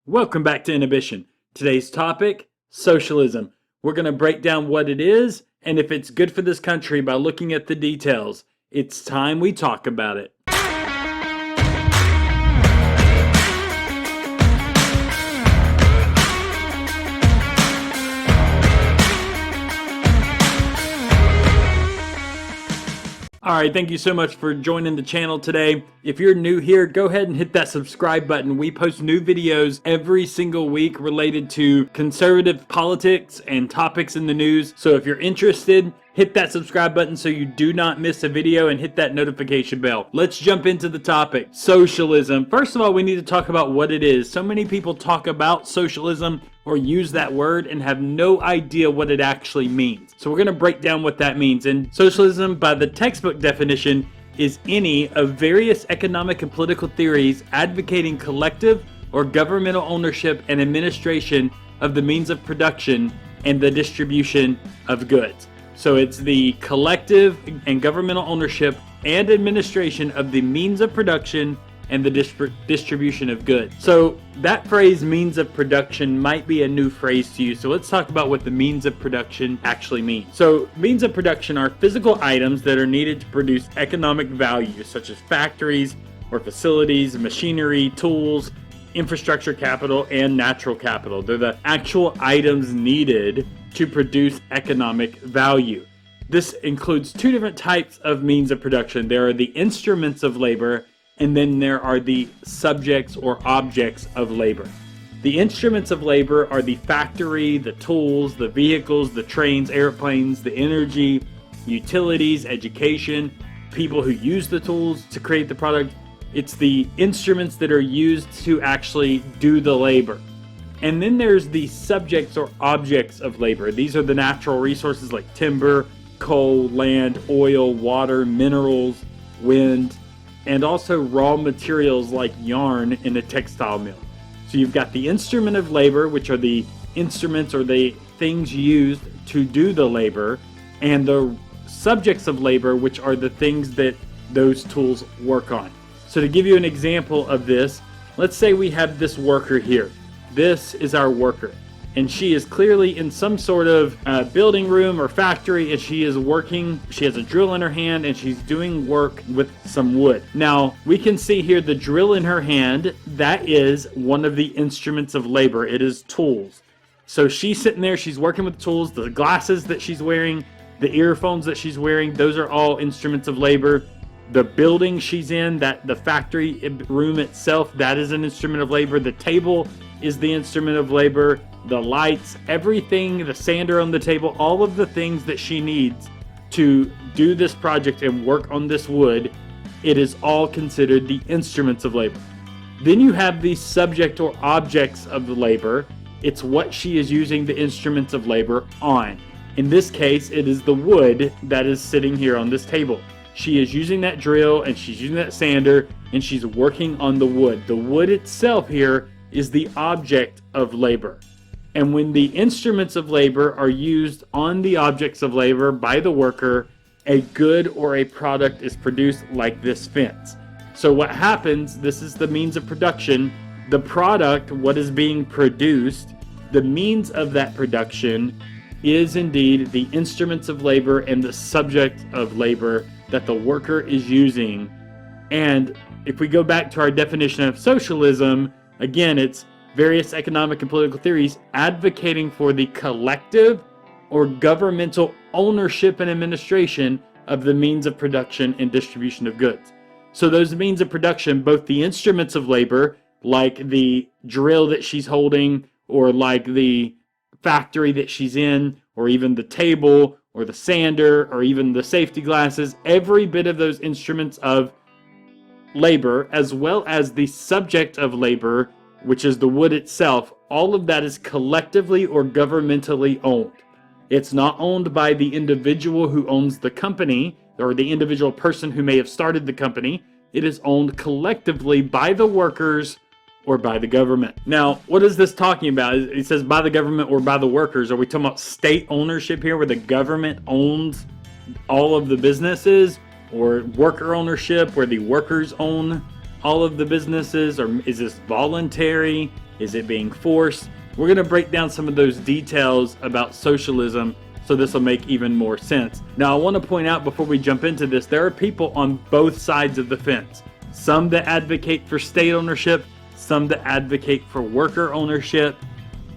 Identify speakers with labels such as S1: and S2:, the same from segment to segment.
S1: Welcome back to Inhibition. Today's topic, socialism. We're going to break down what it is and if it's good for this country by looking at the details. It's time we talk about it. Alright, thank you so much for joining the channel today. If you're new here, go ahead and hit that subscribe button. We post new videos every single week related to conservative politics and topics in the news. So if you're interested, hit that subscribe button so you do not miss a video and hit that notification bell. Let's jump into the topic. Socialism. First of all, we need to talk about what it is. So many people talk about socialism or use that word and have no idea what it actually means. So we're going to break down what that means. And socialism, by the textbook definition, is any of various economic and political theories advocating collective or governmental ownership and administration of the means of production and the distribution of goods. So it's the collective and governmental ownership and administration of the means of production and the distribution of goods. So that phrase, means of production, might be a new phrase to you. So let's talk about what the means of production actually means. So means of production are physical items that are needed to produce economic value, such as factories or facilities, machinery, tools, infrastructure capital, and natural capital. They're the actual items needed to produce economic value. This includes two different types of means of production. There are the instruments of labor, and then there are the subjects or objects of labor. The instruments of labor are the factory, the tools, the vehicles, the trains, airplanes, the energy, utilities, education, people who use the tools to create the product. It's the instruments that are used to actually do the labor. And then there's the subjects or objects of labor. These are the natural resources like timber, coal, land, oil, water, minerals, wind, and also raw materials like yarn in a textile mill. So you've got the instrument of labor, which are the instruments or the things used to do the labor, and the subjects of labor, which are the things that those tools work on. So to give you an example of this, let's say we have this worker here. This is our worker, and she is clearly in some sort of building room or factory, and she is working. She has a drill in her hand, and she's doing work with some wood. Now, we can see here the drill in her hand. That is one of the instruments of labor. It is tools. So she's sitting there, she's working with tools. The glasses that she's wearing, the earphones that she's wearing, those are all instruments of labor. The building she's in, the factory room itself, that is an instrument of labor. The table is the instrument of labor. The lights, everything, the sander on the table, all of the things that she needs to do this project and work on this wood, it is all considered the instruments of labor. Then you have the subject or objects of the labor. It's what she is using the instruments of labor on. In this case, it is the wood that is sitting here on this table. She is using that drill and she's using that sander and she's working on the wood. The wood itself here is the object of labor. And when the instruments of labor are used on the objects of labor by the worker, a good or a product is produced like this fence. So what happens, this is the means of production. The product, what is being produced, the means of that production is indeed the instruments of labor and the subject of labor that the worker is using. And if we go back to our definition of socialism, again, it's various economic and political theories advocating for the collective or governmental ownership and administration of the means of production and distribution of goods. So those means of production, both the instruments of labor, like the drill that she's holding, or like the factory that she's in, or even the table, or the sander, or even the safety glasses, every bit of those instruments of labor, as well as the subject of labor, which is the wood itself, all of that is collectively or governmentally owned. It's not owned by the individual who owns the company or the individual person who may have started the company. It is owned collectively by the workers or by the government. Now, what is this talking about? It says by the government or by the workers. Are we talking about state ownership here where the government owns all of the businesses, or worker ownership where the workers own all of the businesses, or is this voluntary? Is it being forced? We're going to break down some of those details about socialism, so this will make even more sense. Now, I want to point out before we jump into this, there are people on both sides of the fence. Some that advocate for state ownership, some that advocate for worker ownership.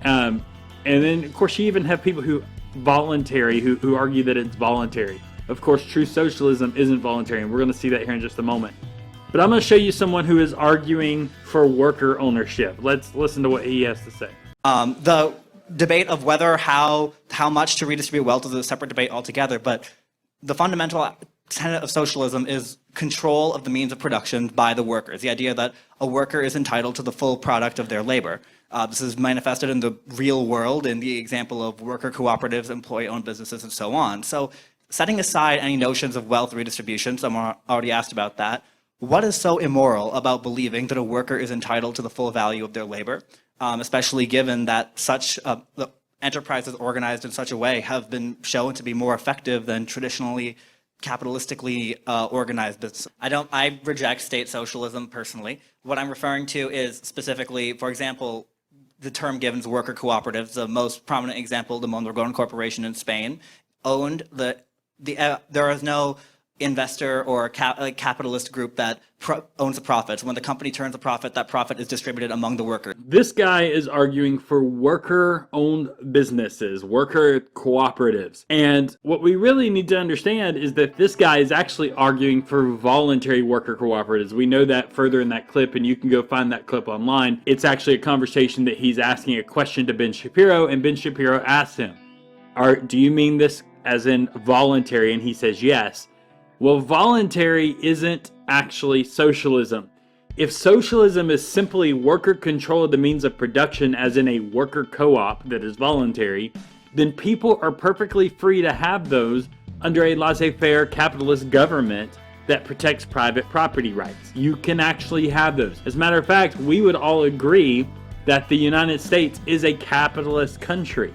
S1: And then, of course, you even have people who argue that it's voluntary. Of course, true socialism isn't voluntary, and we're going to see that here in just a moment. But I'm going to show you someone who is arguing for worker ownership. Let's listen to what he has to say.
S2: The debate of how much to redistribute wealth is a separate debate altogether, but the fundamental tenet of socialism is control of the means of production by the workers. The idea that a worker is entitled to the full product of their labor. This is manifested in the real world in the example of worker cooperatives, employee-owned businesses, and so on. So setting aside any notions of wealth redistribution, someone already asked about that, what is so immoral about believing that a worker is entitled to the full value of their labor, especially given that such enterprises organized in such a way have been shown to be more effective than traditionally capitalistically organized business. I reject state socialism personally. What I'm referring to is specifically, for example, the term given is worker cooperatives. The most prominent example, the Mondragon Corporation in Spain, owned there is no investor or capitalist group that owns the profits. When the company turns a profit, that profit is distributed among the workers.
S1: This guy is arguing for worker-owned businesses, worker cooperatives. And what we really need to understand is that this guy is actually arguing for voluntary worker cooperatives. We know that further in that clip, and you can go find that clip online. It's actually a conversation that he's asking a question to Ben Shapiro, and Ben Shapiro asks him, do you mean this as in voluntary? And he says yes. Well, voluntary isn't actually socialism. If socialism is simply worker control of the means of production, as in a worker co-op that is voluntary, then people are perfectly free to have those under a laissez-faire capitalist government that protects private property rights. You can actually have those. As a matter of fact, we would all agree that the United States is a capitalist country.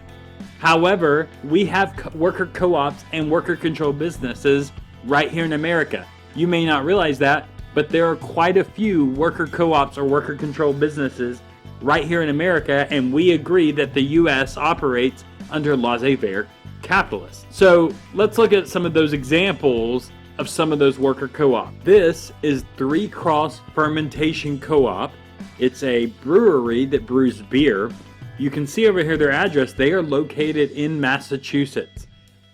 S1: However, we have worker co-ops and worker controlled businesses right here in America. You may not realize that, but there are quite a few worker co-ops or worker controlled businesses right here in America, and we agree that the U.S. operates under laissez-faire capitalists. So let's look at some of those examples of some of those worker co-ops. This is Three Cross Fermentation Co-op. It's a brewery that brews beer. You can see over here their address. They are located in Massachusetts.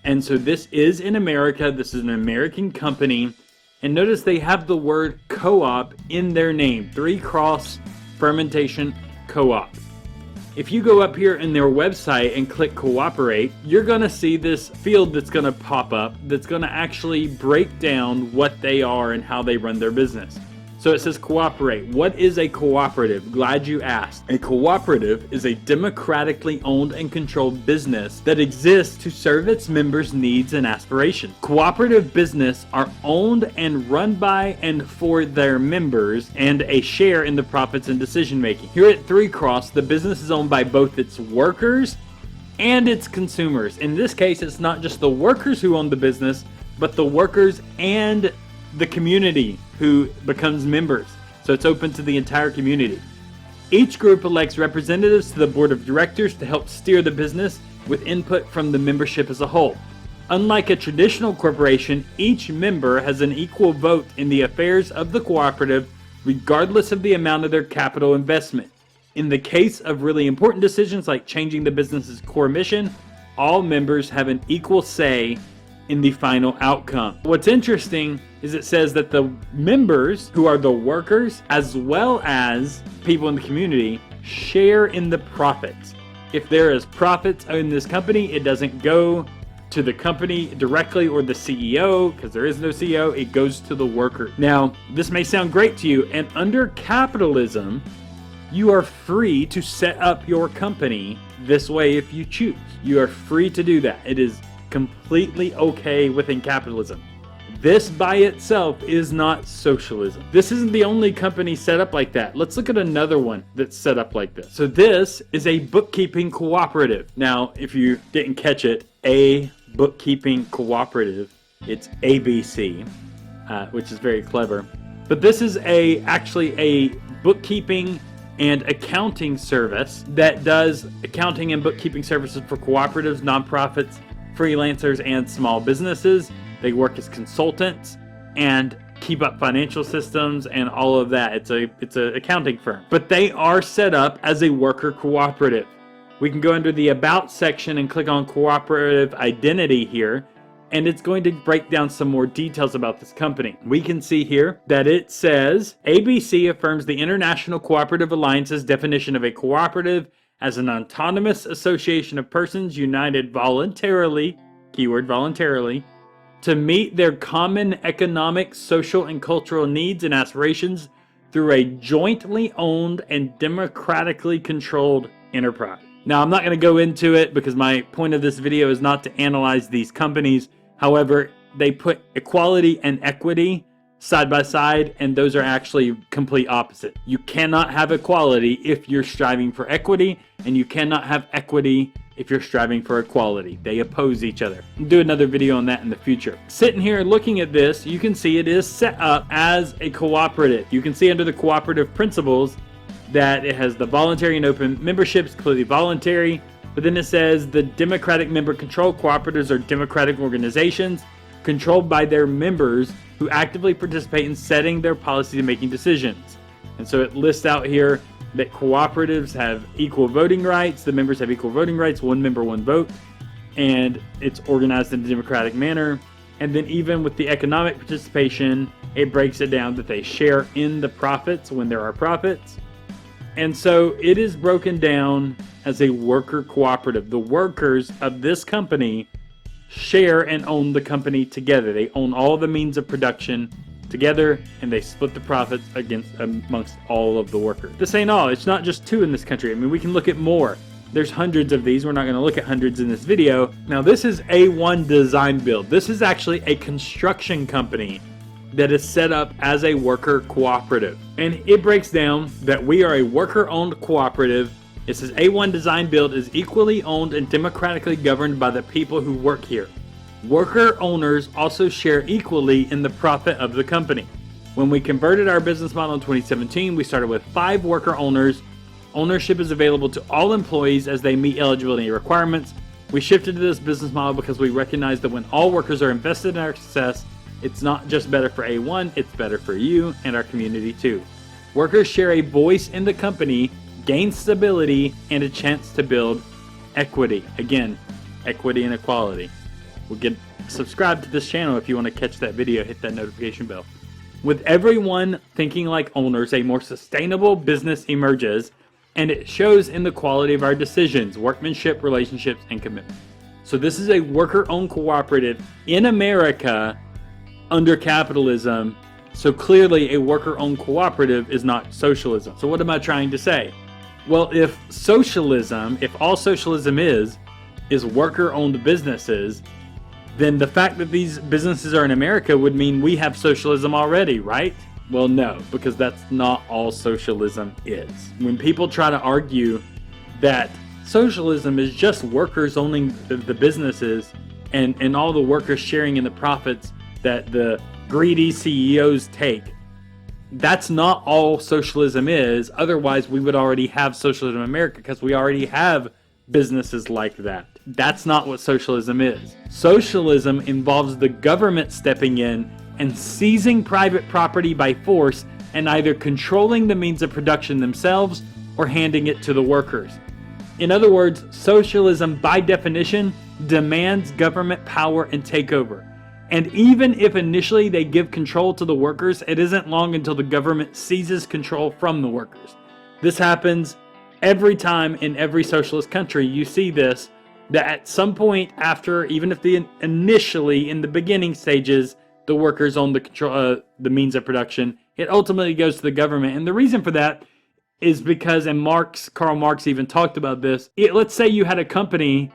S1: And so this is in America. This is an American company. And notice they have the word co-op in their name. Three Cross Fermentation Co-op. If you go up here in their website and click cooperate, you're going to see this field that's going to pop up that's going to actually break down what they are and how they run their business. So it says cooperate. What is a cooperative? Glad you asked. A cooperative is a democratically owned and controlled business that exists to serve its members' needs and aspirations. Cooperative business are owned and run by and for their members and a share in the profits and decision making. Here at Three Cross, the business is owned by both its workers and its consumers. In this case, it's not just the workers who own the business, but the workers and the community who becomes members. So it's open to the entire community. Each group elects representatives to the board of directors to help steer the business with input from the membership as a whole. Unlike a traditional corporation, each member has an equal vote in the affairs of the cooperative, regardless of the amount of their capital investment. In the case of really important decisions like changing the business's core mission, all members have an equal say in the final outcome. What's interesting is it says that the members, who are the workers as well as people in the community, share in the profits. If there is profits in this company, it doesn't go to the company directly or the CEO, because there is no CEO, it goes to the worker. Now, this may sound great to you, and under capitalism, you are free to set up your company this way if you choose. You are free to do that. It is completely okay within capitalism. This by itself is not socialism. This isn't the only company set up like that. Let's look at another one that's set up like this. So this is a bookkeeping cooperative. Now, if you didn't catch it, a bookkeeping cooperative, it's ABC, which is very clever. But this is actually a bookkeeping and accounting service that does accounting and bookkeeping services for cooperatives, nonprofits, freelancers, and small businesses. They work as consultants and keep up financial systems and all of that. It's a accounting firm, but they are set up as a worker cooperative. We can go under the About section and click on Cooperative Identity here, and it's going to break down some more details about this company. We can see here that it says, ABC affirms the International Cooperative Alliance's definition of a cooperative as an autonomous association of persons united voluntarily, keyword voluntarily, to meet their common economic, social, and cultural needs and aspirations through a jointly owned and democratically controlled enterprise. Now, I'm not going to go into it because my point of this video is not to analyze these companies. However, they put equality and equity side by side, and those are actually complete opposite. You cannot have equality if you're striving for equity, and you cannot have equity if you're striving for equality. They oppose each other. I'll do another video on that in the future. Sitting here looking at this, you can see it is set up as a cooperative. You can see under the cooperative principles that it has the voluntary and open memberships, completely voluntary. But then it says the democratic member controlled cooperatives are democratic organizations controlled by their members who actively participate in setting their policies and making decisions. And so it lists out here that cooperatives have equal voting rights, the members have equal voting rights, one member, one vote, and it's organized in a democratic manner. And then even with the economic participation, it breaks it down that they share in the profits when there are profits. And so it is broken down as a worker cooperative. The workers of this company share and own the company together. They own all the means of production together, and they split the profits amongst all of the workers. This ain't all. It's not just two in this country. I mean, we can look at more. There's hundreds of these. We're not going to look at hundreds in this video. Now, this is A1 Design Build. This is actually a construction company that is set up as a worker cooperative. And it breaks down that we are a worker-owned cooperative. It says A1 Design Build is equally owned and democratically governed by the people who work here. Worker owners also share equally in the profit of the company. When we converted our business model in 2017, we started with 5 worker owners. Ownership is available to all employees as they meet eligibility requirements. We shifted to this business model because we recognize that when all workers are invested in our success, it's not just better for A1, it's better for you and our community too. Workers share a voice in the company, gain stability, and a chance to build equity. Again, equity and equality. Subscribe to this channel if you want to catch that video, hit that notification bell. With everyone thinking like owners, a more sustainable business emerges, and it shows in the quality of our decisions, workmanship, relationships, and commitment. So this is a worker-owned cooperative in America under capitalism. So clearly a worker-owned cooperative is not socialism. So what am I trying to say? Well, if all socialism is worker-owned businesses, then the fact that these businesses are in America would mean we have socialism already, right? Well, no, because that's not all socialism is. When people try to argue that socialism is just workers owning the businesses and all the workers sharing in the profits that the greedy CEOs take, that's not all socialism is. Otherwise, we would already have socialism in America because we already have businesses like that. That's not what socialism is. Socialism involves the government stepping in and seizing private property by force and either controlling the means of production themselves or handing it to the workers. In other words, socialism by definition demands government power and takeover. And even if initially they give control to the workers, it isn't long until the government seizes control from the workers. This happens every time in every socialist country. You see this, that at some point after, even if initially in the beginning stages, the workers own the control, the means of production, it ultimately goes to the government. And the reason for that is because, and Karl Marx even talked about this, let's say you had a company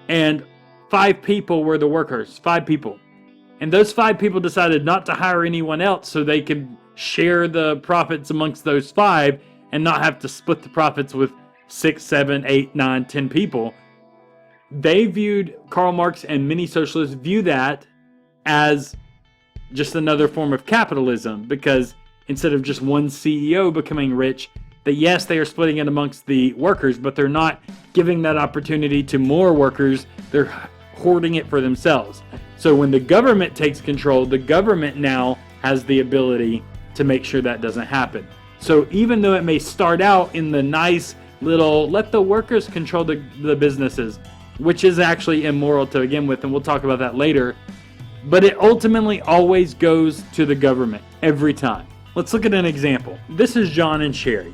S1: and 5 people were the workers, 5 people. And those 5 people decided not to hire anyone else so they could share the profits amongst those 5 and not have to split the profits with 6, 7, 8, 9, 10 people. Karl Marx and many socialists view that as just another form of capitalism, because instead of just one CEO becoming rich, that yes, they are splitting it amongst the workers, but they're not giving that opportunity to more workers. They're hoarding it for themselves. So when the government takes control, the government now has the ability to make sure that doesn't happen. So even though it may start out in the nice little, let the workers control the businesses, which is actually immoral to begin with, and we'll talk about that later, but it ultimately always goes to the government every time. Let's look at an example. This is John and Sherry.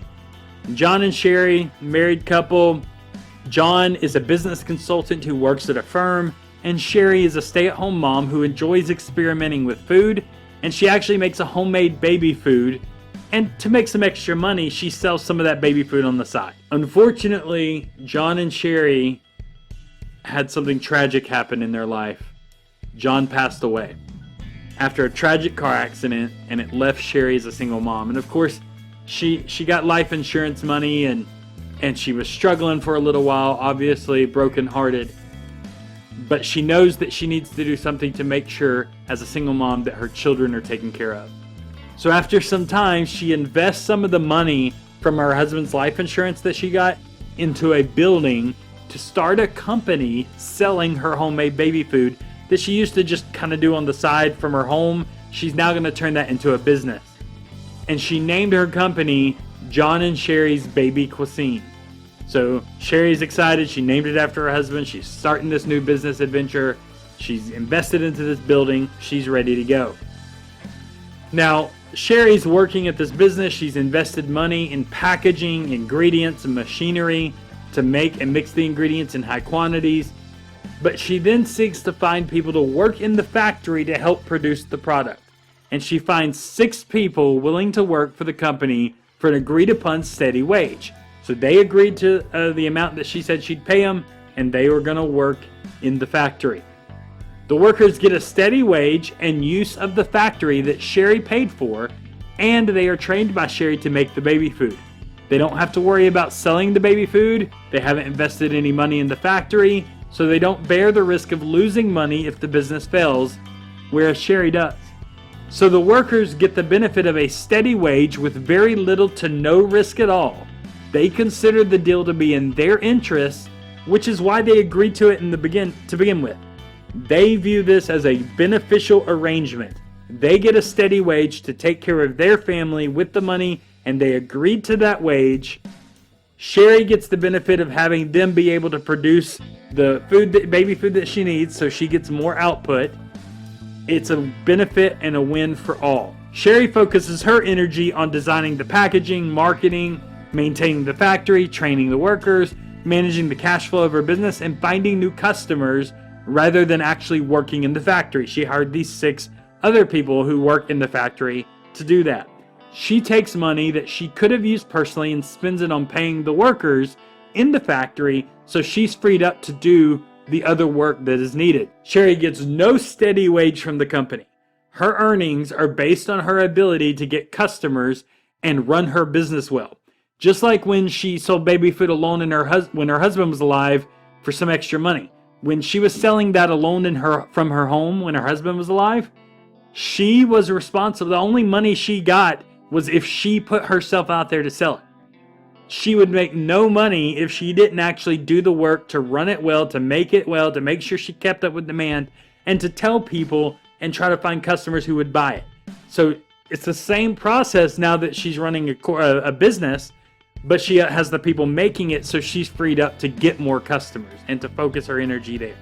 S1: John and Sherry, married couple. John is a business consultant who works at a firm, and Sherry is a stay-at-home mom who enjoys experimenting with food, and she actually makes a homemade baby food, and to make some extra money, she sells some of that baby food on the side. Unfortunately, John and Sherry had something tragic happen in their life. John passed away after a tragic car accident, and it left Sherry as a single mom. And of course, she got life insurance money, and she was struggling for a little while, obviously brokenhearted. But she knows that she needs to do something to make sure, as a single mom, that her children are taken care of. So after some time, she invests some of the money from her husband's life insurance that she got into a building to start a company selling her homemade baby food that she used to just kind of do on the side from her home. She's now going to turn that into a business. And she named her company John and Sherry's Baby Cuisine. So Sherry's excited. She named it after her husband. She's starting this new business adventure. She's invested into this building. She's ready to go. Now, Sherry's working at this business. She's invested money in packaging, ingredients, and machinery to make and mix the ingredients in high quantities. But she then seeks to find people to work in the factory to help produce the product. And she finds 6 people willing to work for the company for an agreed upon steady wage. So they agreed to the amount that she said she'd pay them, and they were going to work in the factory. The workers get a steady wage and use of the factory that Sherry paid for, and they are trained by Sherry to make the baby food. They don't have to worry about selling the baby food. They haven't invested any money in the factory, so they don't bear the risk of losing money if the business fails, whereas Sherry does. So the workers get the benefit of a steady wage with very little to no risk at all. They consider the deal to be in their interest, which is why they agreed to it to begin with. They view this as a beneficial arrangement. They get a steady wage to take care of their family with the money, and they agreed to that wage. Sherry gets the benefit of having them be able to produce the baby food that she needs, so she gets more output. It's a benefit and a win for all. Sherry focuses her energy on designing the packaging, marketing, maintaining the factory, training the workers, managing the cash flow of her business, and finding new customers rather than actually working in the factory. She hired these 6 other people who work in the factory to do that. She takes money that she could have used personally and spends it on paying the workers in the factory, so she's freed up to do the other work that is needed. Sherry gets no steady wage from the company. Her earnings are based on her ability to get customers and run her business well. Just like when she sold baby food alone when her husband was alive for some extra money. When she was selling that alone from her home when her husband was alive, she was responsible. The only money she got was if she put herself out there to sell it. She would make no money if she didn't actually do the work to run it well, to make it well, to make sure she kept up with demand, and to tell people and try to find customers who would buy it. So it's the same process now that she's running a business, but she has the people making it, so she's freed up to get more customers and to focus her energy there.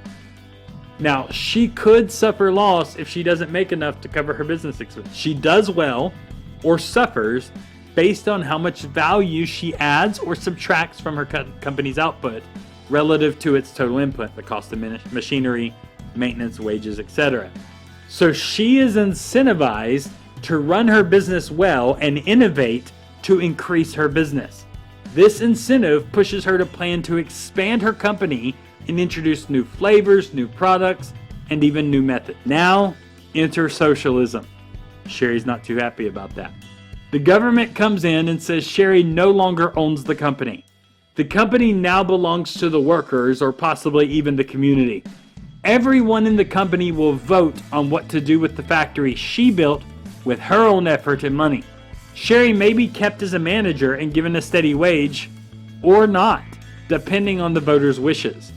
S1: Now, she could suffer loss if she doesn't make enough to cover her business expenses. She does well or suffers based on how much value she adds or subtracts from her company's output relative to its total input, the cost of machinery, maintenance, wages, etc. So she is incentivized to run her business well and innovate to increase her business. This incentive pushes her to plan to expand her company and introduce new flavors, new products, and even new methods. Now, enter socialism. Sherry's not too happy about that. The government comes in and says Sherry no longer owns the company. The company now belongs to the workers or possibly even the community. Everyone in the company will vote on what to do with the factory she built with her own effort and money. Sherry may be kept as a manager and given a steady wage, or not, depending on the voters' wishes.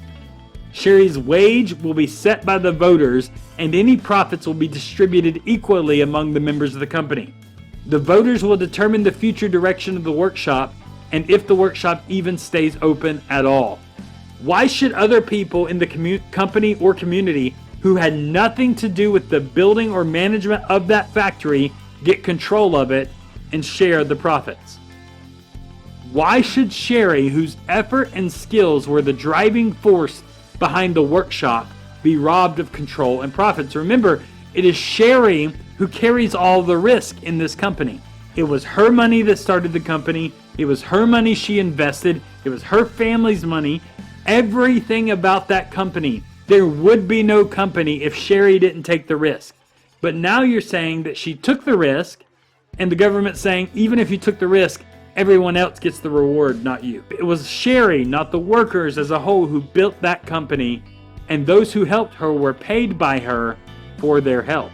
S1: Sherry's wage will be set by the voters, and any profits will be distributed equally among the members of the company. The voters will determine the future direction of the workshop, and if the workshop even stays open at all. Why should other people in the company or community who had nothing to do with the building or management of that factory get control of it and share the profits? Why should Sherry, whose effort and skills were the driving force behind the workshop, be robbed of control and profits? Remember, it is Sherry who carries all the risk in this company. It was her money that started the company. It was her money she invested. It was her family's money. Everything about that company. There would be no company if Sherry didn't take the risk. But now you're saying that she took the risk, and the government's saying, even if you took the risk, everyone else gets the reward, not you. It was Sherry, not the workers as a whole, who built that company, and those who helped her were paid by her for their help.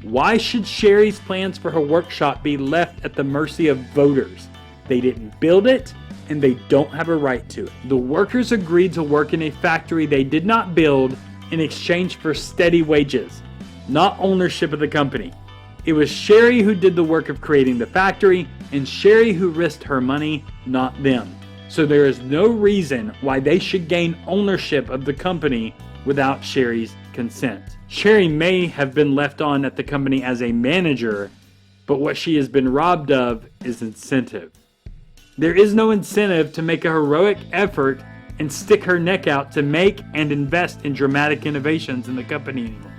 S1: Why should Sherry's plans for her workshop be left at the mercy of voters? They didn't build it, and they don't have a right to it. The workers agreed to work in a factory they did not build in exchange for steady wages, not ownership of the company. It was Sherry who did the work of creating the factory, and Sherry who risked her money, not them. So there is no reason why they should gain ownership of the company without Sherry's consent. Sherry may have been left on at the company as a manager, but what she has been robbed of is incentive. There is no incentive to make a heroic effort and stick her neck out to make and invest in dramatic innovations in the company anymore.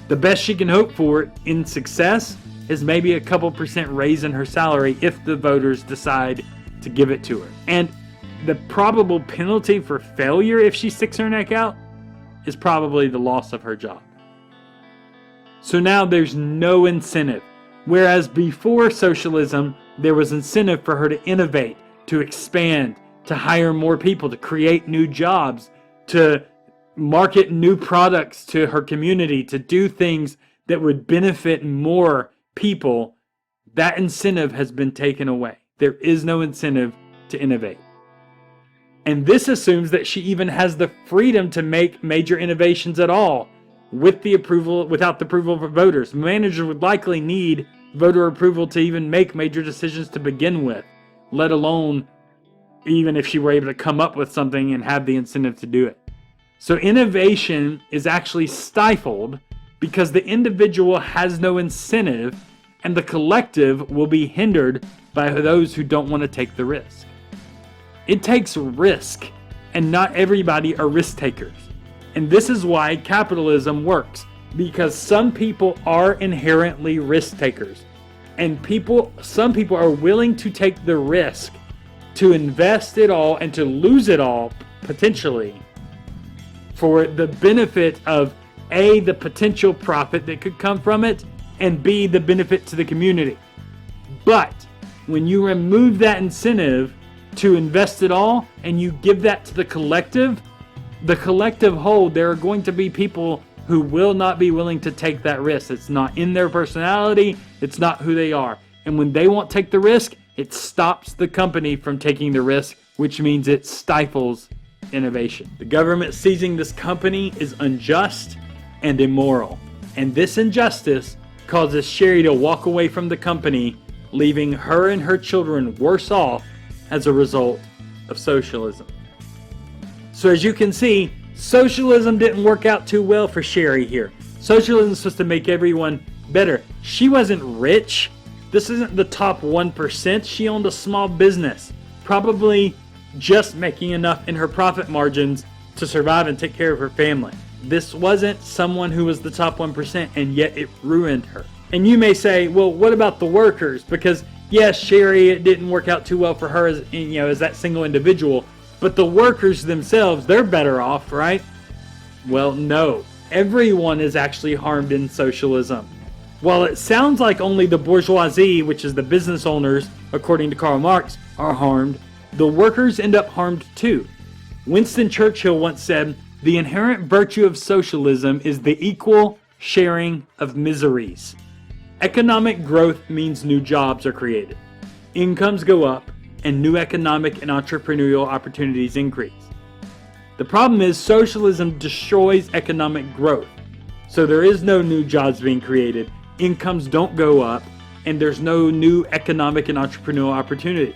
S1: The best she can hope for in success is maybe a couple % raise in her salary if the voters decide to give it to her. And the probable penalty for failure if she sticks her neck out is probably the loss of her job. So now there's no incentive. Whereas before socialism, there was incentive for her to innovate, to expand, to hire more people, to create new jobs, to market new products to her community, to do things that would benefit more people. That incentive has been taken away. There is no incentive to innovate. And this assumes that she even has the freedom to make major innovations at all without the approval of voters. Managers would likely need voter approval to even make major decisions to begin with, let alone even if she were able to come up with something and have the incentive to do it. So innovation is actually stifled because the individual has no incentive, and the collective will be hindered by those who don't want to take the risk. It takes risk, and not everybody are risk takers. And this is why capitalism works, because some people are inherently risk takers. And some people are willing to take the risk to invest it all and to lose it all, potentially, for the benefit of A, the potential profit that could come from it, and B, the benefit to the community. But when you remove that incentive to invest it all and you give that to the collective whole, there are going to be people who will not be willing to take that risk. It's not in their personality. It's not who they are. And when they won't take the risk, it stops the company from taking the risk, which means it stifles innovation. The government seizing this company is unjust and immoral. And this injustice causes Sherry to walk away from the company, leaving her and her children worse off as a result of socialism. So as you can see, socialism didn't work out too well for Sherry here. Socialism is supposed to make everyone better. She wasn't rich. This isn't the top 1%. She owned a small business, probably just making enough in her profit margins to survive and take care of her family. This wasn't someone who was the top 1%, and yet it ruined her. And you may say, well, what about the workers? Because yes, Sherry, it didn't work out too well for her as that single individual, but the workers themselves, they're better off, right? Well, no. Everyone is actually harmed in socialism. While it sounds like only the bourgeoisie, which is the business owners, according to Karl Marx, are harmed, the workers end up harmed too. Winston Churchill once said, "The inherent virtue of socialism is the equal sharing of miseries." Economic growth means new jobs are created, incomes go up, and new economic and entrepreneurial opportunities increase. The problem is socialism destroys economic growth. So there is no new jobs being created, incomes don't go up, and there's no new economic and entrepreneurial opportunities.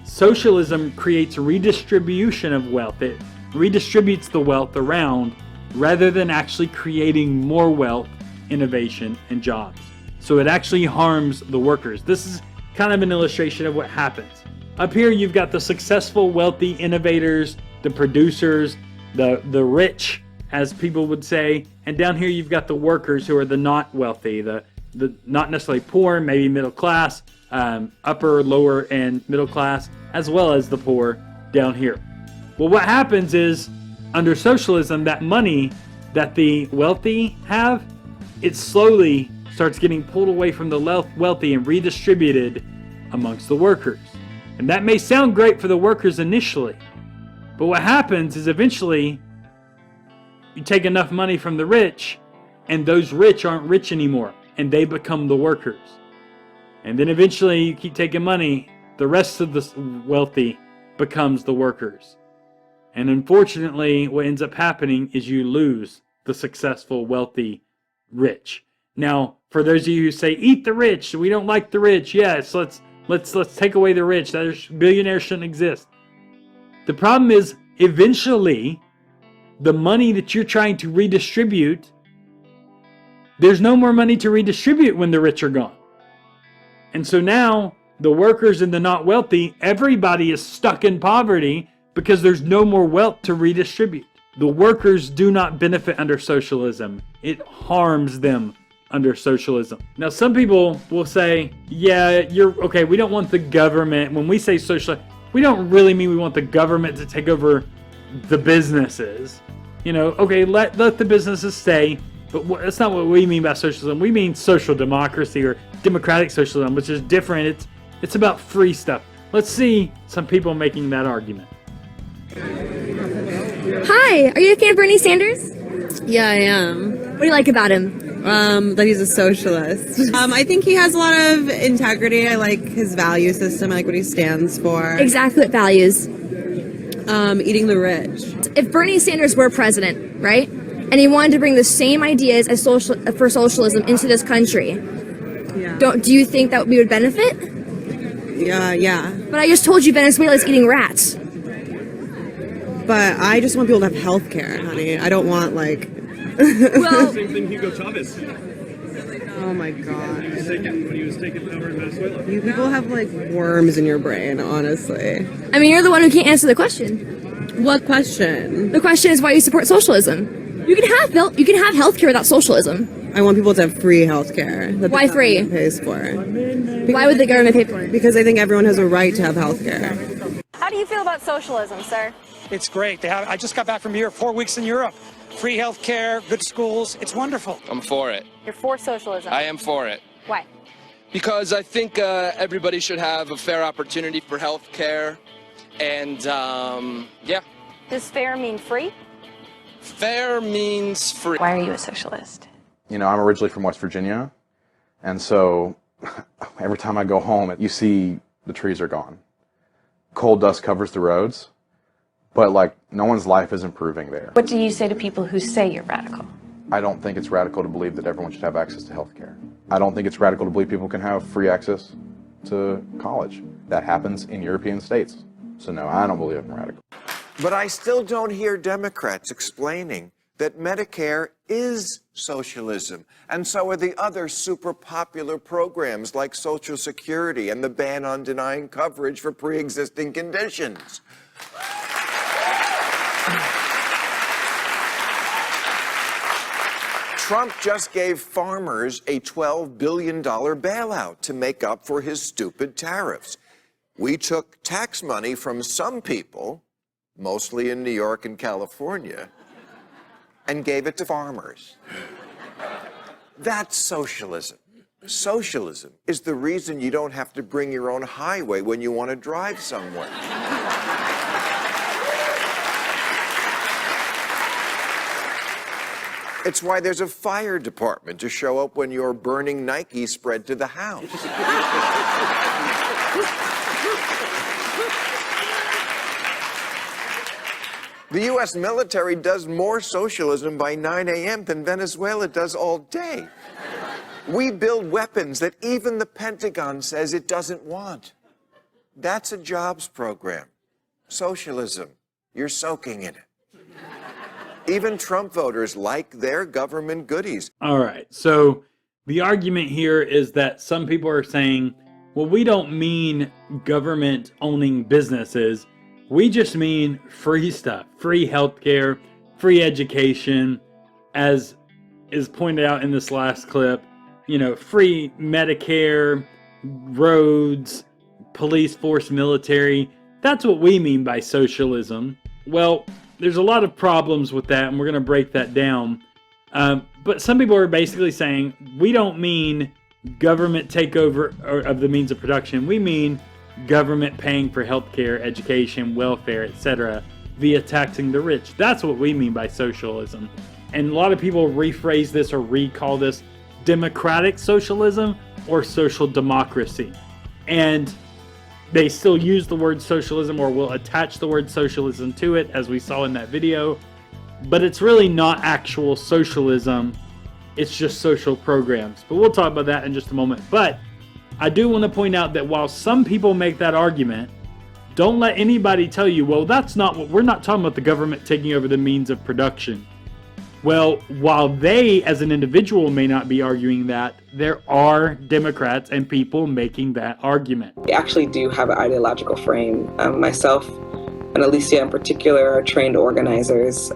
S1: Socialism creates redistribution of wealth. It redistributes the wealth around rather than actually creating more wealth, innovation, and jobs. So it actually harms the workers. This is kind of an illustration of what happens. Up here you've got the successful, wealthy innovators, the producers, the rich, as people would say, and down here you've got the workers who are the not wealthy, the not necessarily poor, maybe middle class, upper, lower, and middle class, as well as the poor down here. Well, what happens is, under socialism, that money that the wealthy have, it slowly starts getting pulled away from the wealthy and redistributed amongst the workers. And that may sound great for the workers initially, but what happens is eventually you take enough money from the rich, and those rich aren't rich anymore, and they become the workers. And then eventually you keep taking money, the rest of the wealthy becomes the workers. And unfortunately, what ends up happening is you lose the successful, wealthy, rich. Now, for those of you who say, eat the rich, we don't like the rich, yes, let's take away the rich, billionaires shouldn't exist. The problem is, eventually, the money that you're trying to redistribute, there's no more money to redistribute when the rich are gone. And so now, the workers and the not wealthy, everybody is stuck in poverty because there's no more wealth to redistribute. The workers do not benefit under socialism. It harms them under socialism. Now, some people will say, yeah, you're okay, we don't want the government. When we say socialism, we don't really mean we want the government to take over the businesses. You know, okay, let the businesses stay, but that's not what we mean by socialism. We mean social democracy or democratic socialism, which is different. It's about free stuff. Let's see some people making that argument.
S3: Hi, are you a fan of Bernie Sanders?
S4: Yeah, I am.
S3: What do you like about him?
S4: That he's a socialist. I think he has a lot of integrity. I like his value system. I like what he stands for.
S3: Exactly what values?
S4: Eating the rich.
S3: If Bernie Sanders were president, right, and he wanted to bring the same ideas as for socialism into this country,
S4: Yeah.
S3: do you think that we would benefit?
S4: Yeah.
S3: But I just told you Venezuela's eating rats.
S4: But I just want people to have health care, honey. I don't want, like...
S3: Well,
S5: Same thing Hugo Chavez
S4: Oh my god.
S5: when he was taking power in Venezuela.
S4: You people have, like, worms in your brain, honestly.
S3: I mean, you're the one who can't answer the question.
S4: What question?
S3: The question is why you support socialism. You can have health care without socialism.
S4: I want people to have free health care.
S3: Why free?
S4: Pays for.
S3: Why would the government pay for it?
S4: Because I think everyone has a right to have health care.
S6: How do you feel about socialism, sir?
S7: It's great. I just got back from here, 4 weeks in Europe. Free health care, good schools. It's wonderful.
S8: I'm for it.
S6: You're for socialism.
S8: I am for it.
S6: Why?
S8: Because I think everybody should have a fair opportunity for health care. And, yeah.
S6: Does fair mean free?
S8: Fair means free.
S6: Why are you a socialist?
S9: You know, I'm originally from West Virginia, and so every time I go home, you see the trees are gone. Coal dust covers the roads, but like no one's life is improving there.
S6: What do you say to people who say you're radical?
S9: I don't think it's radical to believe that everyone should have access to health care. I don't think it's radical to believe people can have free access to college. That happens in European states. So no, I don't believe I'm radical.
S10: But I still don't hear Democrats explaining that Medicare is socialism, and so are the other super popular programs like Social Security and the ban on denying coverage for pre-existing conditions. Trump just gave farmers a $12 billion bailout to make up for his stupid tariffs. We took tax money from some people, mostly in New York and California, and gave it to farmers. That's socialism. Socialism is the reason you don't have to bring your own highway when you want to drive somewhere. It's why there's a fire department to show up when you're burning Nike spread to the house. The U.S. military does more socialism by 9 a.m. than Venezuela does all day. We build weapons that even the Pentagon says it doesn't want. That's a jobs program. Socialism. You're soaking in it. Even Trump voters like their government goodies.
S1: All right. So the argument here is that some people are saying, well, we don't mean government owning businesses. We just mean free stuff, free healthcare, free education, as is pointed out in this last clip, you know, free Medicare, roads, police force, military. That's what we mean by socialism. Well, there's a lot of problems with that, and we're going to break that down. But some people are basically saying, we don't mean government takeover of the means of production. We mean government paying for healthcare, education, welfare, etc. via taxing the rich. That's what we mean by socialism. And a lot of people rephrase this or recall this democratic socialism or social democracy. And they still use the word socialism or will attach the word socialism to it, as we saw in that video. But it's really not actual socialism. It's just social programs. But we'll talk about that in just a moment. But I do want to point out that while some people make that argument, don't let anybody tell you, well, that's not what we're not talking about, the government taking over the means of production. Well, while they as an individual may not be arguing that, there are Democrats and people making that argument.
S11: We actually do have an ideological frame. Myself and Alicia in particular are trained organizers.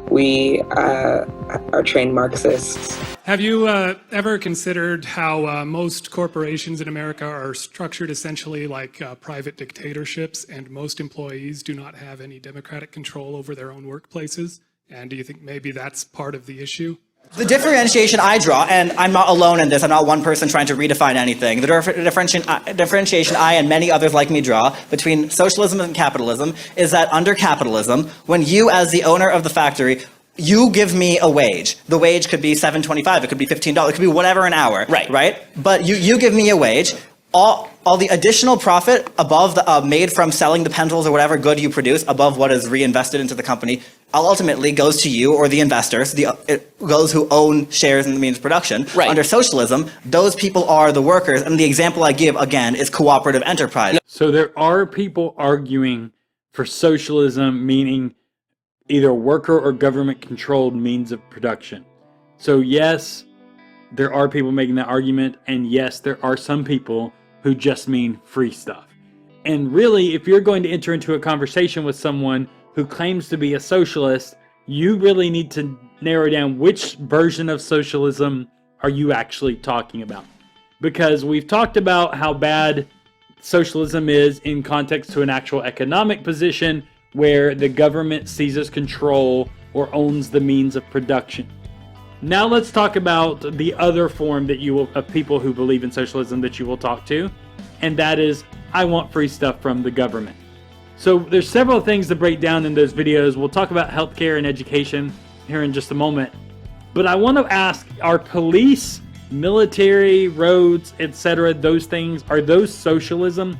S11: We are trained Marxists.
S12: Have you ever considered how most corporations in America are structured essentially like private dictatorships, and most employees do not have any democratic control over their own workplaces? And do you think maybe that's part of the issue?
S2: The differentiation I draw, and I'm not alone in this, I'm not one person trying to redefine anything, the differentiation I and many others like me draw between socialism and capitalism is that under capitalism, when you as the owner of the factory, you give me a wage. The wage could be $7.25, it could be $15, it could be whatever an hour, right? But you give me a wage. All the additional profit above the made from selling the pencils or whatever good you produce above what is reinvested into the company ultimately goes to you or the investors, those who own shares in the means of production. Right. Under socialism, those people are the workers, and the example I give again is cooperative enterprise.
S1: So there are people arguing for socialism, meaning either worker or government controlled means of production. So yes, there are people making that argument, and yes, there are some people who just mean free stuff. And really, if you're going to enter into a conversation with someone who claims to be a socialist, you really need to narrow down which version of socialism are you actually talking about. Because we've talked about how bad socialism is in context to an actual economic position where the government seizes control or owns the means of production. Now let's talk about the other form that of people who believe in socialism that you will talk to, and that is, I want free stuff from the government. So there's several things to break down in those videos. We'll talk about healthcare and education here in just a moment. But I want to ask, are police, military, roads, etc., those things, are those socialism?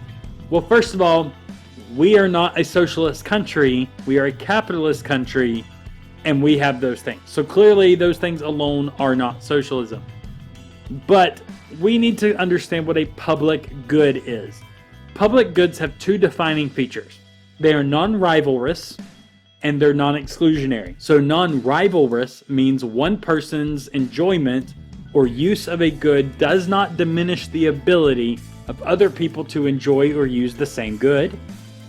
S1: Well, first of all, we are not a socialist country. We are a capitalist country. And we have those things. So clearly those things alone are not socialism. But we need to understand what a public good is. Public goods have two defining features. They are non-rivalrous and they're non-exclusionary. So non-rivalrous means one person's enjoyment or use of a good does not diminish the ability of other people to enjoy or use the same good.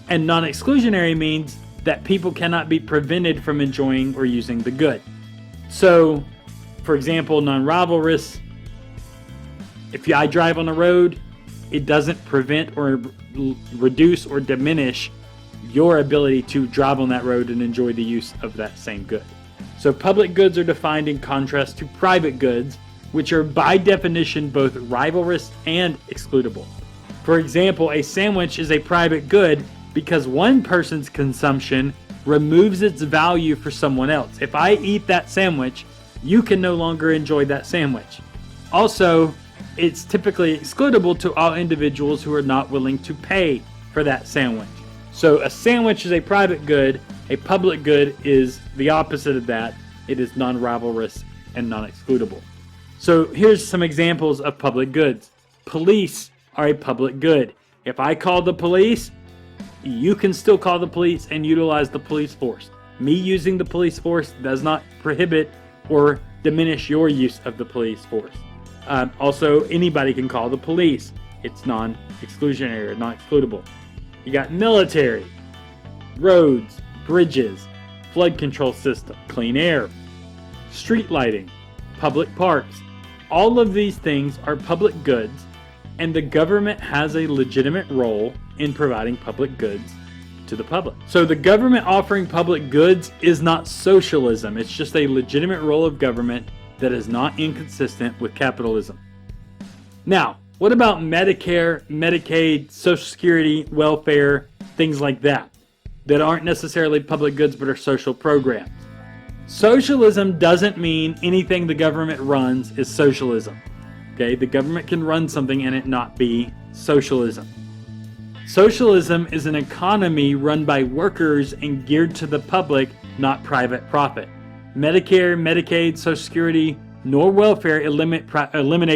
S1: And non-exclusionary means that people cannot be prevented from enjoying or using the good. So, for example, non-rivalrous, if I drive on the road, it doesn't prevent or reduce or diminish your ability to drive on that road and enjoy the use of that same good. So public goods are defined in contrast to private goods, which are by definition both rivalrous and excludable. For example, a sandwich is a private good because one person's consumption removes its value for someone else. If I eat that sandwich, you can no longer enjoy that sandwich. Also, it's typically excludable to all individuals who are not willing to pay for that sandwich. So a sandwich is a private good. A public good is the opposite of that. It is non-rivalrous and non-excludable. So here's some examples of public goods. Police are a public good. If I call the police, you can still call the police and utilize the police force. Me using the police force does not prohibit or diminish your use of the police force. Also, anybody can call the police. It's non-exclusionary or non-excludable. You got military, roads, bridges, flood control system, clean air, street lighting, public parks. All of these things are public goods, and the government has a legitimate role in providing public goods to the public. So the government offering public goods is not socialism. It's just a legitimate role of government that is not inconsistent with capitalism. Now, what about Medicare, Medicaid, Social Security, welfare, things like that aren't necessarily public goods but are social programs? Socialism doesn't mean anything the government runs is socialism. Okay, the government can run something and it not be socialism. Socialism is an economy run by workers and geared to the public, not private profit. Medicare, Medicaid, Social Security, nor welfare eliminate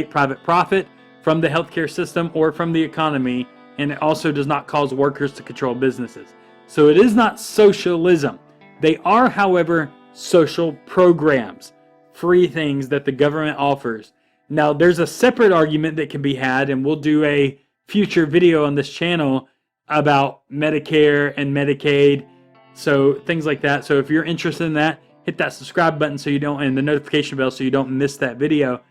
S1: private profit from the healthcare system or from the economy, and it also does not cause workers to control businesses. So it is not socialism. They are, however, social programs, free things that the government offers. Now, there's a separate argument that can be had, and we'll do a future video on this channel about Medicare and Medicaid, so things like that. So if you're interested in that, hit that subscribe button so you don't, and the notification bell so you don't miss that video.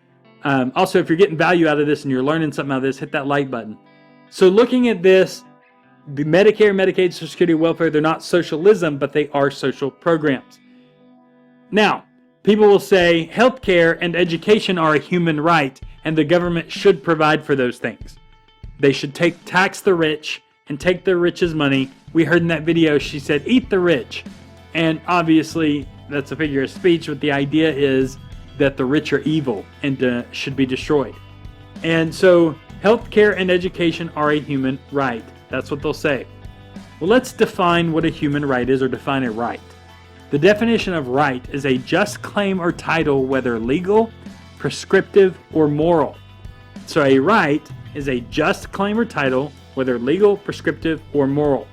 S1: Also, if you're getting value out of this and you're learning something out of this, hit that like button. So looking at this, the Medicare, Medicaid, Social Security, welfare, they're not socialism, but they are social programs. Now, people will say healthcare and education are a human right, and the government should provide for those things. They should tax the rich and take the rich's money. We heard in that video, she said, eat the rich. And obviously, that's a figure of speech, but the idea is that the rich are evil and should be destroyed. And so, healthcare and education are a human right. That's what they'll say. Well, let's define what a human right is, or define a right. The definition of right is a just claim or title, whether legal, prescriptive, or moral. So a right is a just claim or title, whether legal, prescriptive, or moral.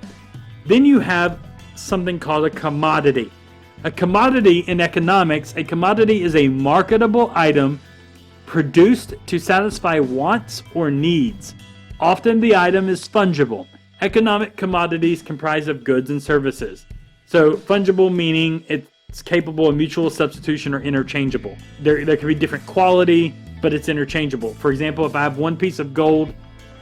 S1: Then you have something called a commodity. A commodity in economics, a commodity is a marketable item produced to satisfy wants or needs. Often the item is fungible. Economic commodities comprise of goods and services. So fungible meaning it's capable of mutual substitution or interchangeable. There can be different quality, but it's interchangeable. For example, if I have one piece of gold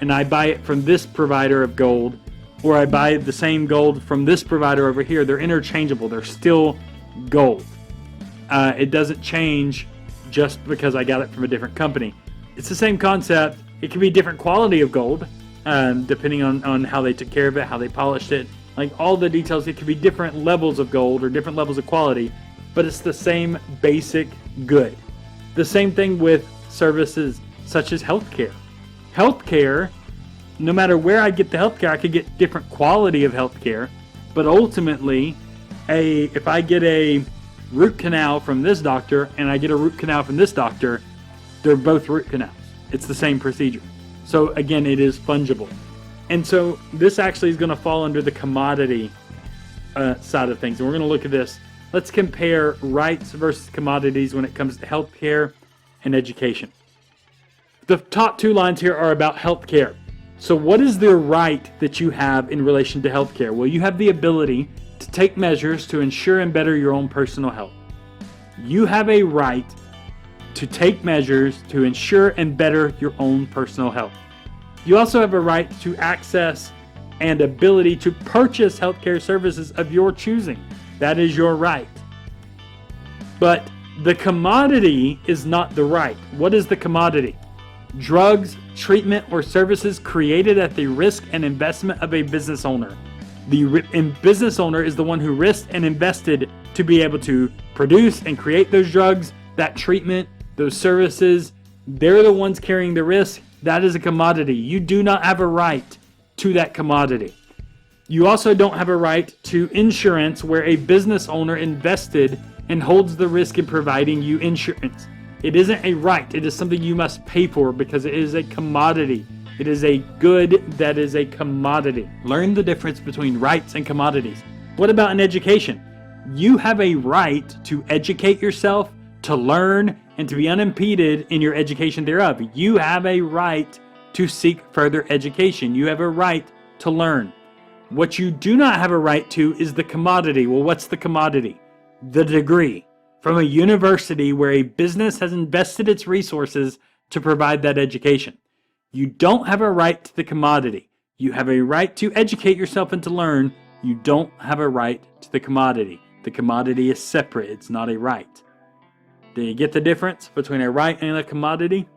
S1: and I buy it from this provider of gold, or I buy the same gold from this provider over here, they're interchangeable. They're still gold. It doesn't change just because I got it from a different company. It's the same concept. It can be different quality of gold, depending on how they took care of it, how they polished it. Like all the details, it could be different levels of gold or different levels of quality, but it's the same basic good. The same thing with services such as healthcare. Healthcare, no matter where I get the healthcare, I could get different quality of healthcare, but ultimately, if I get a root canal from this doctor and I get a root canal from this doctor, they're both root canals. It's the same procedure. So again, it is fungible. And so this actually is going to fall under the commodity side of things. And we're going to look at this. Let's compare rights versus commodities when it comes to healthcare and education. The top two lines here are about healthcare. So what is the right that you have in relation to healthcare? Well, you have the ability to take measures to ensure and better your own personal health. You have a right to take measures to ensure and better your own personal health. You also have a right to access and ability to purchase healthcare services of your choosing. That is your right. But the commodity is not the right. What is the commodity? Drugs, treatment, or services created at the risk and investment of a business owner. The business owner is the one who risked and invested to be able to produce and create those drugs, that treatment, those services. They're the ones carrying the risk. That is a commodity. You do not have a right to that commodity. You also don't have a right to insurance where a business owner invested and holds the risk in providing you insurance. It isn't a right. It is something you must pay for because it is a commodity. It is a good that is a commodity. Learn the difference between rights and commodities. What about in education? You have a right to educate yourself, to learn, and to be unimpeded in your education thereof. You have a right to seek further education. You have a right to learn. What you do not have a right to is the commodity. Well, what's the commodity? The degree from a university where a business has invested its resources to provide that education. You don't have a right to the commodity. You have a right to educate yourself and to learn. You don't have a right to the commodity. The commodity is separate. It's not a right. Do you get the difference between a right and a commodity?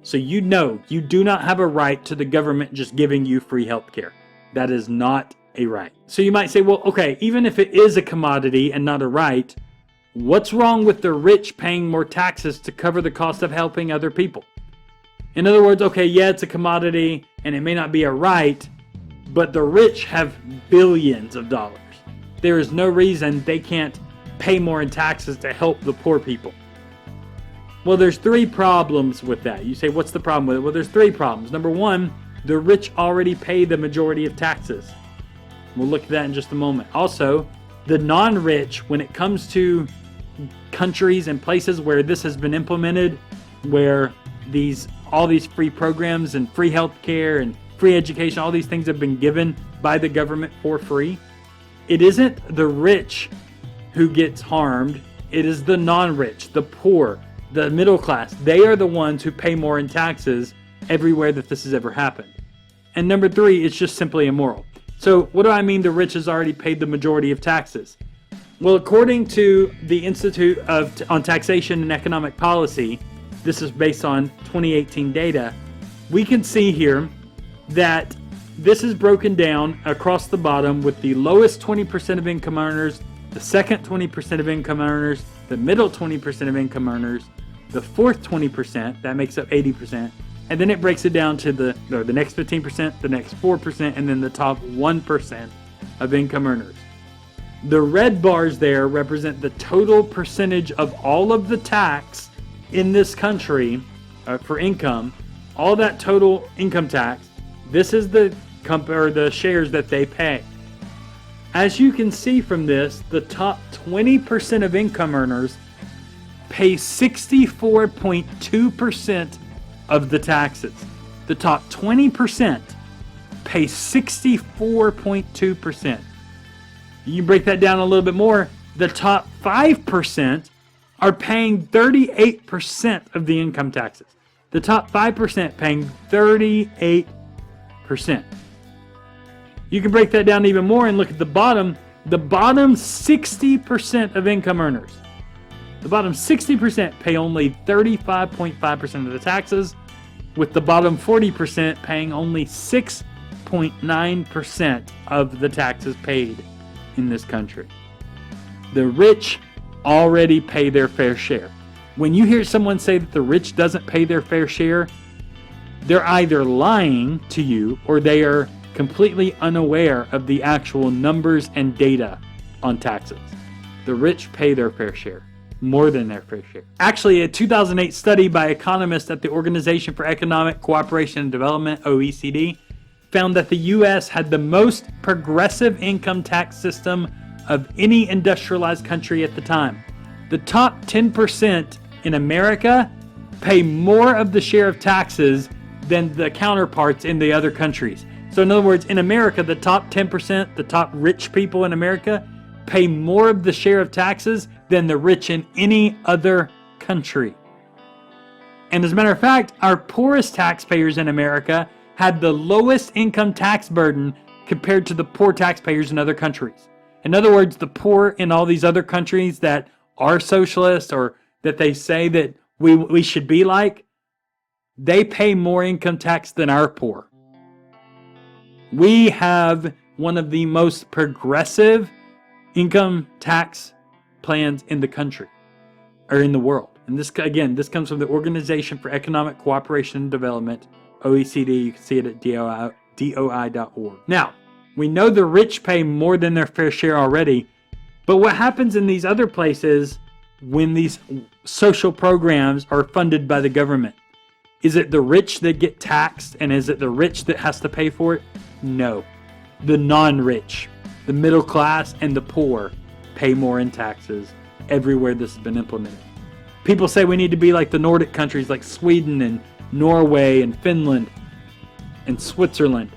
S1: So you know you do not have a right to the government just giving you free healthcare. That is not a right. So you might say, well, okay, even if it is a commodity and not a right, what's wrong with the rich paying more taxes to cover the cost of helping other people? In other words, okay, yeah, it's a commodity and it may not be a right, but the rich have billions of dollars. There is no reason they can't pay more in taxes to help the poor people. Well, there's three problems with that. You say, what's the problem with it? Well, there's three problems. Number one, the rich already pay the majority of taxes. We'll look at that in just a moment. Also, the non-rich, when it comes to countries and places where this has been implemented, where all these free programs and free healthcare and free education, all these things have been given by the government for free, it isn't the rich who gets harmed. It is the non-rich, the poor, the middle class. They are the ones who pay more in taxes everywhere that this has ever happened. And number three, it's just simply immoral. So what do I mean the rich has already paid the majority of taxes? Well, according to the Institute on Taxation and Economic Policy, this is based on 2018 data, we can see here that this is broken down across the bottom with the lowest 20% of income earners, the second 20% of income earners, the middle 20% of income earners, the fourth 20%, that makes up 80%, and then it breaks it down to the next 15%, the next 4%, and then the top 1% of income earners. The red bars there represent the total percentage of all of the tax in this country for income, all that total income tax. This is the shares that they pay. As you can see from this, the top 20% of income earners pay 64.2% of the taxes. The top 20% pay 64.2%. You break that down a little bit more. The top 5% are paying 38% of the income taxes. The top 5% paying 38%. You can break that down even more and look at the bottom. The bottom 60% of income earners. The bottom 60% pay only 35.5% of the taxes, with the bottom 40% paying only 6.9% of the taxes paid in this country. The rich already pay their fair share. When you hear someone say that the rich doesn't pay their fair share, they're either lying to you or they are completely unaware of the actual numbers and data on taxes. The rich pay their fair share, more than their fair share. Actually, a 2008 study by economists at the Organization for Economic Cooperation and Development, OECD, found that the U.S. had the most progressive income tax system of any industrialized country at the time. The top 10% in America pay more of the share of taxes than the counterparts in the other countries. So in other words, in America, the top 10%, the top rich people in America, pay more of the share of taxes than the rich in any other country. And as a matter of fact, our poorest taxpayers in America had the lowest income tax burden compared to the poor taxpayers in other countries. In other words, the poor in all these other countries that are socialist or that they say that we should be like, they pay more income tax than our poor. We have one of the most progressive income tax plans in the country, or in the world. And this, again, this comes from the Organization for Economic Cooperation and Development, OECD. You can see it at DOI.org. Now, we know the rich pay more than their fair share already, but what happens in these other places when these social programs are funded by the government? Is it the rich that get taxed, and is it the rich that has to pay for it? No. The non-rich, the middle class, and the poor pay more in taxes everywhere this has been implemented. People say we need to be like the Nordic countries like Sweden and Norway and Finland and Switzerland.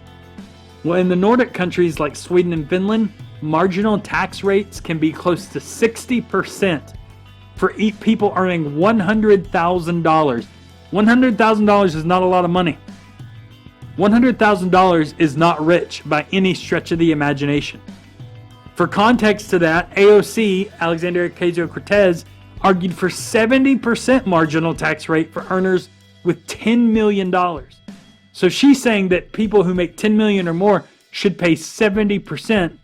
S1: Well, in the Nordic countries like Sweden and Finland, marginal tax rates can be close to 60% for people earning $100,000. $100,000 is not a lot of money. $100,000 is not rich by any stretch of the imagination. For context to that, AOC, Alexandria Ocasio-Cortez, argued for 70% marginal tax rate for earners with $10 million. So she's saying that people who make $10 million or more should pay 70%.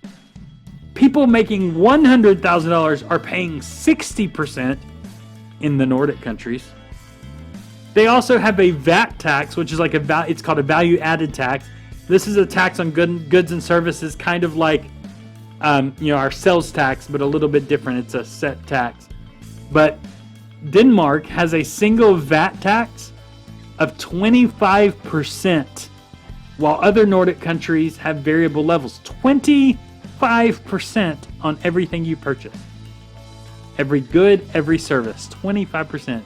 S1: People making $100,000 are paying 60% in the Nordic countries. They also have a VAT tax, which is like it's called a value-added tax. This is a tax on goods and services, kind of like our sales tax, but a little bit different. It's a set tax. But Denmark has a single VAT tax of 25%, while other Nordic countries have variable levels. 25% on everything you purchase. Every good, every service, 25%.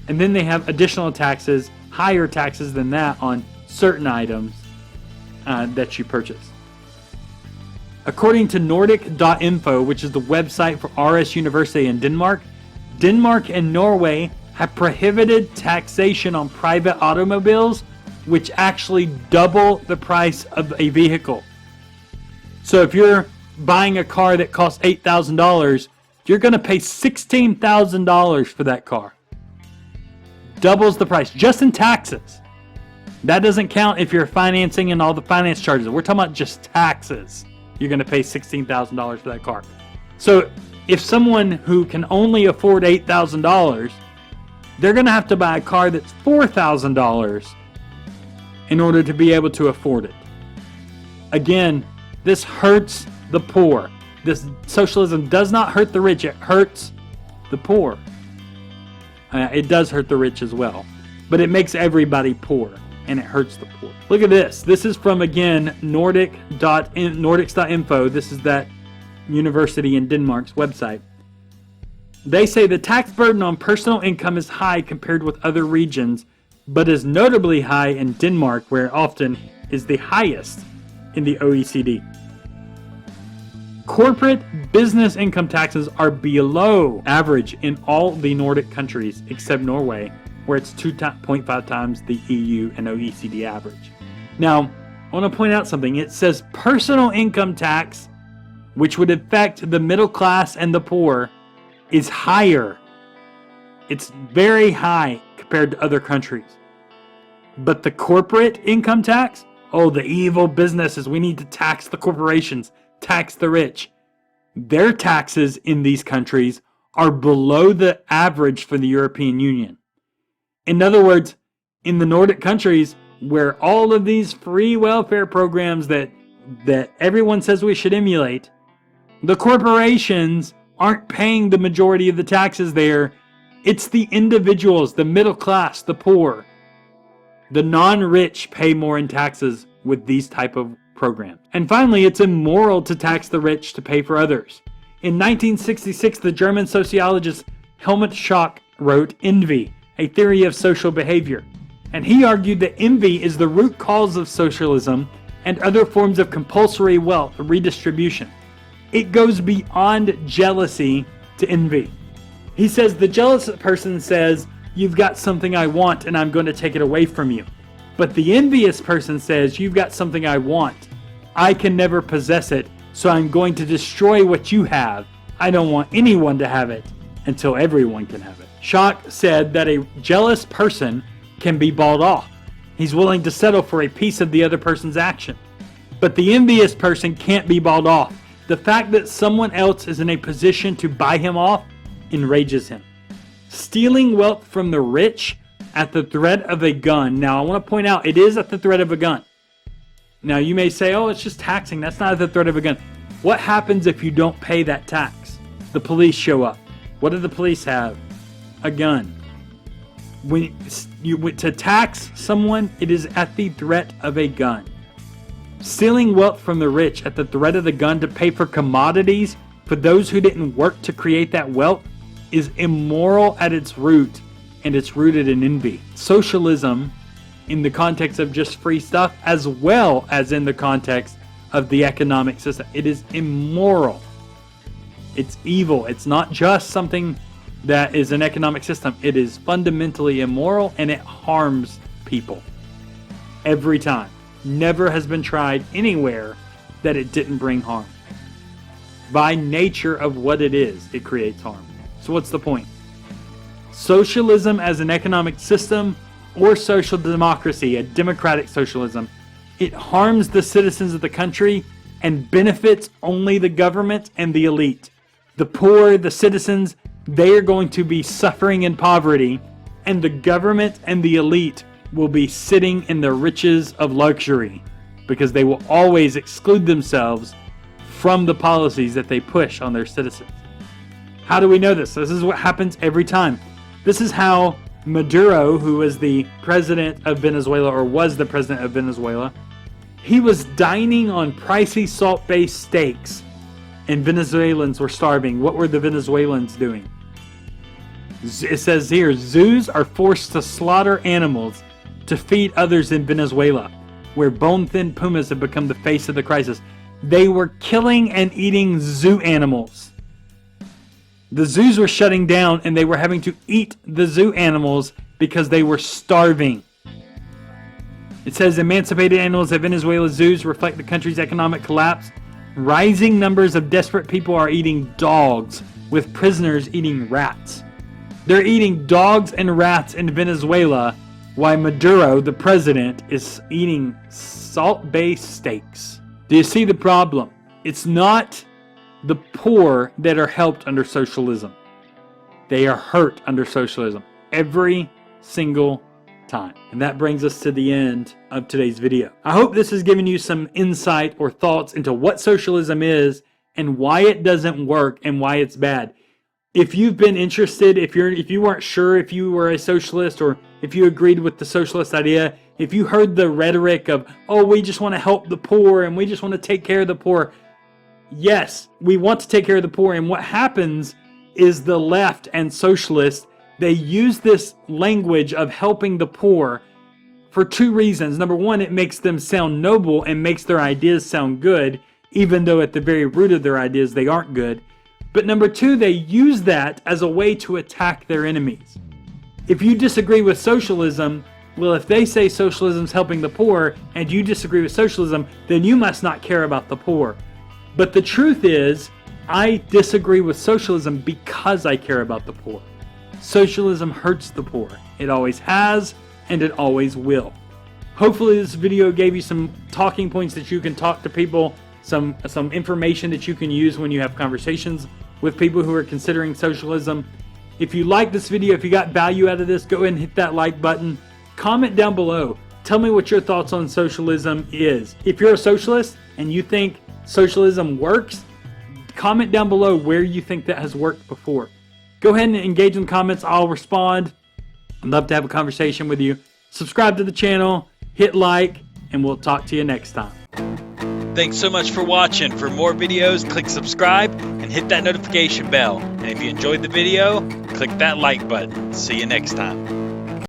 S1: And then they have additional taxes, higher taxes than that on certain items that you purchase. According to Nordic.info, which is the website for RS University in Denmark, Denmark and Norway have prohibited taxation on private automobiles, which actually double the price of a vehicle. So if you're buying a car that costs $8,000, you're going to pay $16,000 for that car. Doubles the price just in taxes. That doesn't count if you're financing and all the finance charges. We're talking about just taxes. You're going to pay $16,000 for that car. So if someone who can only afford $8,000, they're going to have to buy a car that's $4,000 in order to be able to afford it. Again, this hurts the poor. This socialism does not hurt the rich. It hurts the poor. It does hurt the rich as well, but it makes everybody poor, and it hurts the poor. Look at this. This is from, again, Nordics.info. This is that university in Denmark's website. They say the tax burden on personal income is high compared with other regions, but is notably high in Denmark, where it often is the highest in the OECD. Corporate business income taxes are below average in all the Nordic countries except Norway, where it's 2.5 times the EU and OECD average. Now, I want to point out something. It says personal income tax, which would affect the middle class and the poor, is higher. It's very high compared to other countries. But the corporate income tax, the evil businesses, we need to tax the corporations, tax the rich. Their taxes in these countries are below the average for the European Union. In other words, in the Nordic countries, where all of these free welfare programs that everyone says we should emulate, the corporations aren't paying the majority of the taxes there. It's the individuals, the middle class, the poor. The non-rich pay more in taxes with these type of programs. And finally, it's immoral to tax the rich to pay for others. In 1966, the German sociologist Helmut Schacht wrote Envy, a theory of social behavior. And he argued that envy is the root cause of socialism and other forms of compulsory wealth redistribution. It goes beyond jealousy to envy. He says the jealous person says, "You've got something I want and I'm going to take it away from you." But the envious person says, "You've got something I want. I can never possess it, so I'm going to destroy what you have. I don't want anyone to have it until everyone can have it." Schacht said that a jealous person can be bought off. He's willing to settle for a piece of the other person's action. But the envious person can't be bought off. The fact that someone else is in a position to buy him off enrages him. Stealing wealth from the rich at the threat of a gun. Now, I want to point out, it is at the threat of a gun. Now, you may say, oh, it's just taxing. That's not at the threat of a gun. What happens if you don't pay that tax? The police show up. What do the police have? A gun. To tax someone, it is at the threat of a gun. Stealing wealth from the rich at the threat of the gun to pay for commodities for those who didn't work to create that wealth is immoral at its root, and it's rooted in envy. Socialism, in the context of just free stuff, as well as in the context of the economic system, it is immoral. It's evil. It's not just something that is an economic system. It is fundamentally immoral, and it harms people every time. Never has been tried anywhere that it didn't bring harm. By nature of what it is, it creates harm. So what's the point? Socialism as an economic system, or social democracy, a democratic socialism, it harms the citizens of the country and benefits only the government and the elite. The poor, the citizens, they are going to be suffering in poverty, and the government and the elite will be sitting in the riches of luxury, because they will always exclude themselves from the policies that they push on their citizens. How do we know this? This is what happens every time. This is how Maduro, who was the president of Venezuela, or was the president of Venezuela, he was dining on pricey salt-based steaks, and Venezuelans were starving. What were the Venezuelans doing? It says here, zoos are forced to slaughter animals to feed others in Venezuela, where bone-thin pumas have become the face of the crisis. They were killing and eating zoo animals. The zoos were shutting down, and they were having to eat the zoo animals because they were starving. It says emancipated animals at Venezuela's zoos reflect the country's economic collapse. Rising numbers of desperate people are eating dogs, with prisoners eating rats. They're eating dogs and rats in Venezuela, while Maduro, the president, is eating salt-based steaks. Do you see the problem? It's not the poor that are helped under socialism. They are hurt under socialism every single time. And that brings us to the end of today's video. I hope this has given you some insight or thoughts into what socialism is and why it doesn't work and why it's bad. If you've been interested, if you weren't sure if you were a socialist or if you agreed with the socialist idea, if you heard the rhetoric of, oh, we just want to help the poor and we just want to take care of the poor. Yes, we want to take care of the poor, and what happens is the left and socialists, they use this language of helping the poor for two reasons. Number one, it makes them sound noble and makes their ideas sound good, even though at the very root of their ideas they aren't good. But number two, they use that as a way to attack their enemies. If you disagree with socialism, well, if they say socialism's helping the poor and you disagree with socialism, then you must not care about the poor. But the truth is, I disagree with socialism because I care about the poor. Socialism hurts the poor. It always has, and it always will. Hopefully this video gave you some talking points that you can talk to people, some information that you can use when you have conversations with people who are considering socialism. If you like this video, if you got value out of this, go ahead and hit that like button. Comment down below. Tell me what your thoughts on socialism is. If you're a socialist and you think socialism works, comment down below where you think that has worked before. Go ahead and engage in the comments. I'll respond. I'd love to have a conversation with you. Subscribe to the channel, hit like, and we'll talk to you next time.
S13: Thanks so much for watching. For more videos, click subscribe and hit that notification bell. And if you enjoyed the video, click that like button. See you next time.